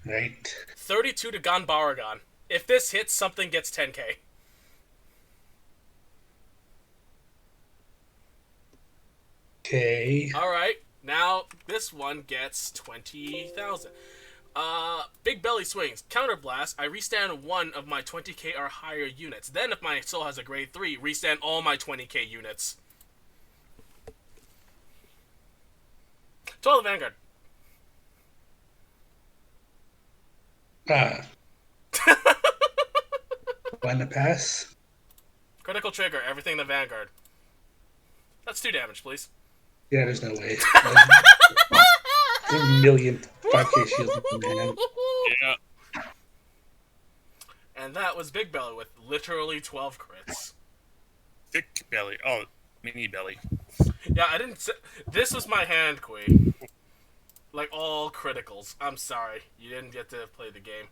Right. 32 to Ganbaragon. If this hits, something gets 10k. Okay. Alright, now this one gets 20,000. Big Belly Swings. Counterblast. I restand one of my 20k or higher units. Then, if my soul has a grade 3, restand all my 20k units. 12 Vanguard. Ah, one to pass. Critical trigger. Everything in the Vanguard. That's 2 damage, please. Yeah, there's no way. A million 5K shields in the hand. Yeah. And that was Big Belly with literally 12 crits. Thick belly. Oh, mini belly. Yeah, I didn't say... This was my hand, Queen. Like, all criticals. I'm sorry. You didn't get to play the game.